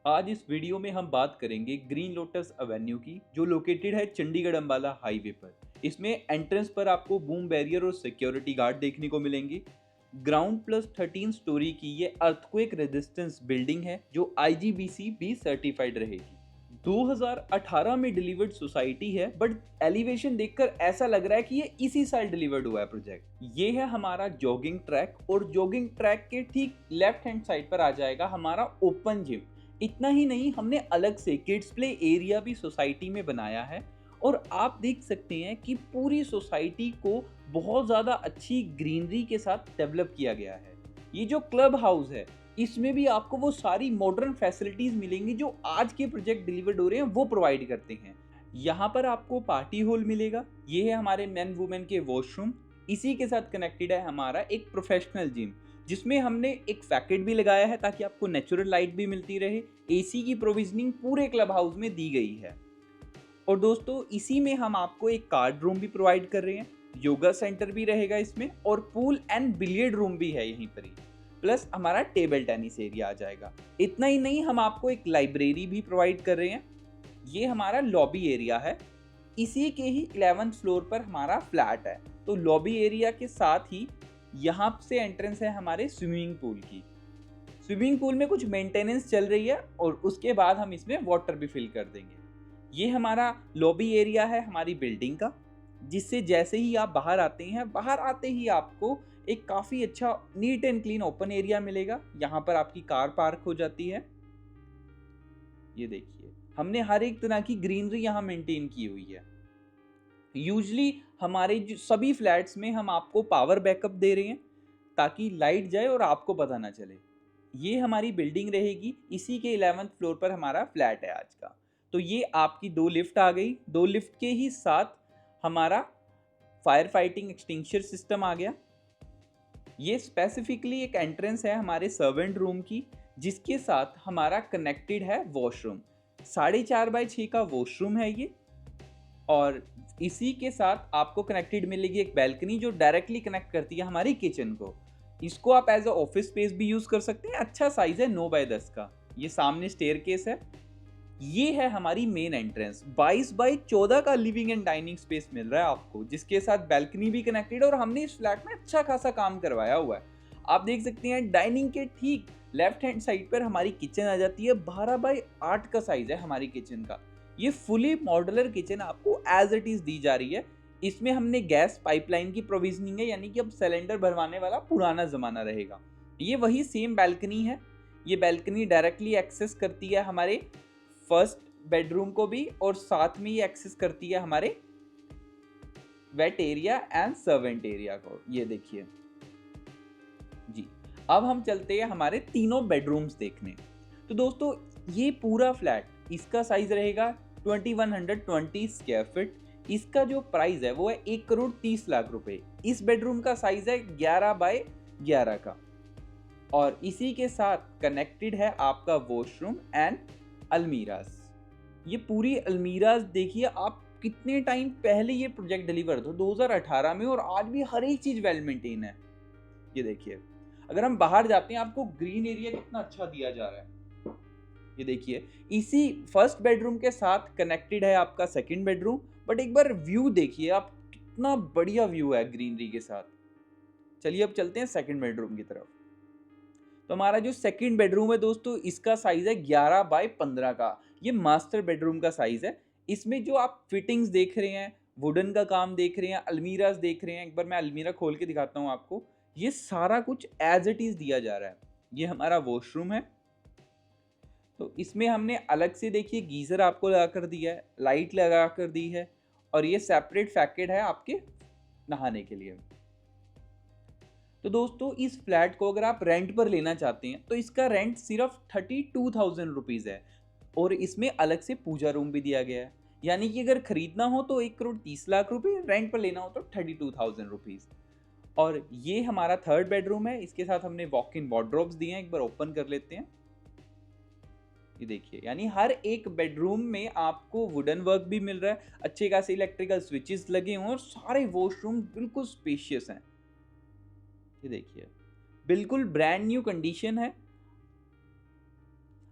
आज इस वीडियो में हम बात करेंगे ग्रीन लोटस एवेन्यू की, जो लोकेटेड है चंडीगढ़ अंबाला हाईवे पर। इसमें एंट्रेंस पर आपको बूम बैरियर और सिक्योरिटी गार्ड देखने को मिलेंगे। ग्राउंड प्लस 13 स्टोरी की ये अर्थक्वेक रेजिस्टेंस बिल्डिंग है, जो IGBC बी सर्टिफाइड रहेगी। 2018 में डिलीवर्ड सोसाइटी है, बट एलिवेशन देखकर ऐसा लग रहा है कि ये इसी साल डिलीवर्ड हुआ है प्रोजेक्ट। ये है हमारा जॉगिंग ट्रैक, और जॉगिंग ट्रैक के ठीक लेफ्ट हैंड साइड पर आ जाएगा हमारा ओपन जिम। इतना ही नहीं, हमने अलग से किड्स प्ले एरिया भी सोसाइटी में बनाया है। और आप देख सकते हैं कि पूरी सोसाइटी को बहुत ज़्यादा अच्छी ग्रीनरी के साथ डेवलप किया गया है। ये जो क्लब हाउस है, इसमें भी आपको वो सारी मॉडर्न फैसिलिटीज़ मिलेंगी जो आज के प्रोजेक्ट डिलीवर्ड हो रहे हैं वो प्रोवाइड करते हैं। यहाँ पर आपको पार्टी हॉल मिलेगा। ये है हमारे मेन वुमेन के वॉशरूम। इसी के साथ कनेक्टेड है हमारा एक प्रोफेशनल जिम, जिसमें हमने एक फैकेट भी लगाया है ताकि आपको नेचुरल लाइट भी मिलती रहे। AC की प्रोविजनिंग पूरे क्लब हाउस में दी गई है। और दोस्तों, इसी में हम आपको एक कार्ड रूम भी प्रोवाइड कर रहे हैं। योगा सेंटर भी रहेगा इसमें, और पूल एंड बिलियर्ड रूम भी है यहीं पर ही। प्लस हमारा टेबल टेनिस एरिया आ जाएगा। इतना ही नहीं, हम आपको एक लाइब्रेरी भी प्रोवाइड कर रहे हैं। ये हमारा लॉबी एरिया है। इसी के ही 11th फ्लोर पर हमारा फ्लैट है। तो लॉबी एरिया के साथ ही यहाँ से एंट्रेंस है हमारे स्विमिंग पूल की। स्विमिंग पूल में कुछ मेंटेनेंस चल रही है, और उसके बाद हम इसमें वाटर भी फिल कर देंगे। ये हमारा लॉबी एरिया है हमारी बिल्डिंग का, जिससे जैसे ही आप बाहर आते हैं, बाहर आते ही आपको एक काफ़ी अच्छा neat and clean open area मिलेगा। यहाँ पर आपकी कार पार्क हो जाती है। ये देखिए, हमने हर एक तरह की ग्रीनरी यहाँ मेंटेन की हुई है। यूजली हमारे जो सभी फ्लैट्स में हम आपको पावर बैकअप दे रहे हैं, ताकि लाइट जाए और आपको पता ना चले। ये हमारी बिल्डिंग रहेगी। इसी के 11th फ्लोर पर हमारा फ्लैट है आज का। तो ये आपकी 2 लिफ्ट आ गई। 2 लिफ्ट के ही साथ हमारा फायर फाइटिंग एक्सटिंग्विशर सिस्टम आ गया। ये स्पेसिफिकली एक एंट्रेंस है हमारे सर्वेंट रूम की, जिसके साथ हमारा कनेक्टेड है वॉशरूम। 4.5x6 का वॉशरूम है ये। और इसी के साथ आपको कनेक्टेड मिलेगी एक बैल्कनी, जो डायरेक्टली कनेक्ट करती है हमारी किचन को। इसको आप एज अ ऑफिस स्पेस भी यूज कर सकते हैं। अच्छा साइज है 9x10 का। ये सामने स्टेयरकेस है। ये है हमारी मेन एंट्रेंस। 22x14 का लिविंग एंड डाइनिंग स्पेस मिल रहा है आपको, जिसके साथ बैल्कनी भी कनेक्टेड है। और हमने इस फ्लैट में अच्छा खासा काम करवाया हुआ है। आप देख सकते हैं डाइनिंग के ठीक लेफ्ट हैंड साइड पर हमारी किचन आ जाती है। 12x8 का साइज है हमारी किचन का। ये फुली मॉड्यूलर किचन आपको एज इट इज दी जा रही है। इसमें हमने गैस पाइपलाइन की प्रोविजनिंग है, यानी कि अब सिलेंडर भरवाने वाला पुराना जमाना रहेगा। ये वही सेम बैल्कनी है। ये बैल्कनी डायरेक्टली एक्सेस करती है हमारे फर्स्ट बेडरूम को भी, और साथ में ये एक्सेस करती है हमारे wait area and servant area को। ये देखिए जी। अब हम चलते हैं हमारे तीनों बेडरूम्स देखने। तो दोस्तों, ये पूरा फ्लैट, इसका साइज रहेगा 2120 स्क्वायर फीट। इसका जो प्राइस है वो है 1,30,00,000 रुपए। इस बेडरूम का साइज है 11x11 का। और इसी के साथ कनेक्टेड है आपका वॉशरूम एंड अलमीराज। ये पूरी अलमीराज देखिए आप, कितने टाइम पहले ये प्रोजेक्ट डिलीवर था, 2018 में, और आज भी हर एक चीज वेल मेंटेन है। ये देखिए, अगर हम बाहर जाते हैं, आपको ग्रीन एरिया कितना अच्छा दिया जा रहा है। ये देखिए, इसी फर्स्ट बेडरूम के साथ कनेक्टेड है आपका सेकंड बेडरूम। बट एक बार व्यू देखिए आप, कितना बढ़िया व्यू है ग्रीनरी के साथ। चलिए अब चलते हैं सेकंड बेडरूम की तरफ। तो हमारा जो सेकंड बेडरूम है दोस्तों, इसका साइज है 11x15 का। ये मास्टर बेडरूम का साइज है। इसमें जो आप फिटिंग्स देख रहे हैं, वुडन का काम देख रहे हैं, अलमीराज देख रहे हैं, एक बार मैं अलमीरा खोल के दिखाता हूँ आपको। ये सारा कुछ एज इट इज दिया जा रहा है। ये हमारा वॉशरूम है। तो इसमें हमने अलग से देखिए गीजर आपको लगा कर दिया है, लाइट लगा कर दी है, और ये सेपरेट फैकेट है आपके नहाने के लिए। तो दोस्तों, इस फ्लैट को अगर आप रेंट पर लेना चाहते हैं, तो इसका रेंट सिर्फ 32,000 रुपीज़ है। और इसमें अलग से पूजा रूम भी दिया गया है। यानी कि अगर खरीदना हो तो 1,30,00,000 रुपये, रेंट पर लेना हो तो 32,000 रुपीज़। और ये हमारा थर्ड बेडरूम है। इसके साथ हमने वॉक इन वार्डरोब्स दिए हैं, एक बार ओपन कर लेते हैं। ये देखिए, यानी हर एक बेडरूम में आपको वुडन वर्क भी मिल रहा है, अच्छे खासे इलेक्ट्रिकल स्विचेस लगे हुए हैं, और सारे वॉशरूम बिल्कुल स्पेशियस हैं। ये देखिए, बिल्कुल ब्रांड न्यू कंडीशन है।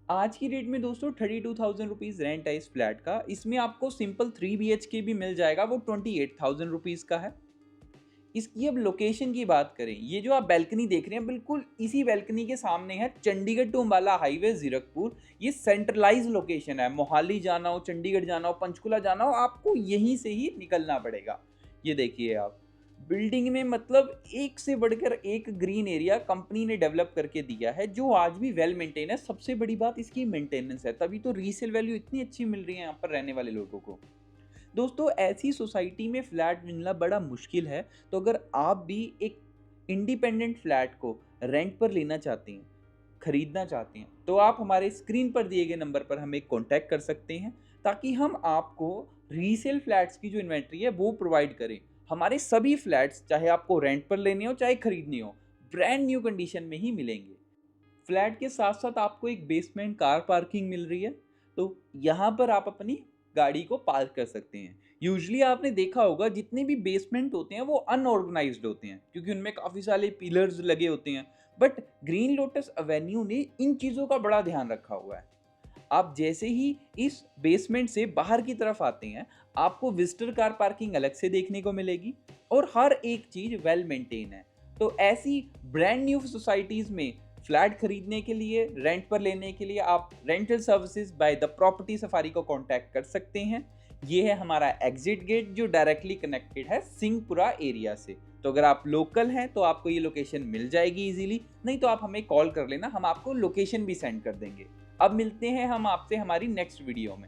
आज की डेट में दोस्तों 32,000 रुपीज़ रेंट है इस फ्लैट का। इसमें आपको सिंपल 3 BHK भी मिल जाएगा, वो 28,000 रुपीज़ का है। इसकी अब लोकेशन की बात करें, ये जो आप बैल्कनी देख रहे हैं बिल्कुल इसी बैल्कनी के सामने है चंडीगढ़ टू अम्बाला हाईवे जीरकपुर। ये सेंट्रलाइज लोकेशन है, मोहाली जाना हो, चंडीगढ़ जाना हो, पंचकुला जाना हो, आपको यहीं से ही निकलना पड़ेगा। ये देखिए आप बिल्डिंग में मतलब एक से बढ़कर एक ग्रीन एरिया कंपनी ने डेवलप करके दिया है, जो आज भी वेल मेंटेन है। सबसे बड़ी बात इसकी मेंटेनेंस है, तभी तो रीसेल वैल्यू इतनी अच्छी मिल रही है यहाँ पर रहने वाले लोगों को। दोस्तों ऐसी सोसाइटी में फ्लैट मिलना बड़ा मुश्किल है, तो अगर आप भी एक इंडिपेंडेंट फ्लैट को रेंट पर लेना चाहते हैं, खरीदना चाहते हैं, तो आप हमारे स्क्रीन पर दिए गए नंबर पर हमें कांटेक्ट कर सकते हैं, ताकि हम आपको रीसेल फ्लैट्स की जो इन्वेंट्री है वो प्रोवाइड करें। हमारे सभी फ्लैट्स चाहे आपको रेंट पर लेने हो चाहे खरीदने हो, ब्रांड न्यू कंडीशन में ही मिलेंगे। फ्लैट के साथ साथ आपको एक बेसमेंट कार पार्किंग मिल रही है, तो यहाँ पर आप अपनी गाड़ी को पार्क कर सकते हैं। यूजुअली आपने देखा होगा जितने भी बेसमेंट होते हैं वो अनऑर्गेनाइज्ड होते हैं, क्योंकि उनमें काफ़ी सारे पिलर्स लगे होते हैं। बट ग्रीन लोटस एवेन्यू ने इन चीज़ों का बड़ा ध्यान रखा हुआ है। आप जैसे ही इस बेसमेंट से बाहर की तरफ आते हैं, आपको विजिटर कार पार्किंग अलग से देखने को मिलेगी, और हर एक चीज़ वेल मेंटेन है। तो ऐसी ब्रांड न्यू सोसाइटीज़ में फ्लैट खरीदने के लिए, रेंट पर लेने के लिए आप rental services by the property safari को कांटेक्ट कर सकते हैं। ये है हमारा एग्जिट गेट जो डायरेक्टली कनेक्टेड है सिंहपुरा एरिया से। तो अगर आप लोकल हैं तो आपको ये लोकेशन मिल जाएगी इजीली, नहीं तो आप हमें कॉल कर लेना, हम आपको लोकेशन भी सेंड कर देंगे। अब मिलते हैं हम आपसे हमारी नेक्स्ट वीडियो में।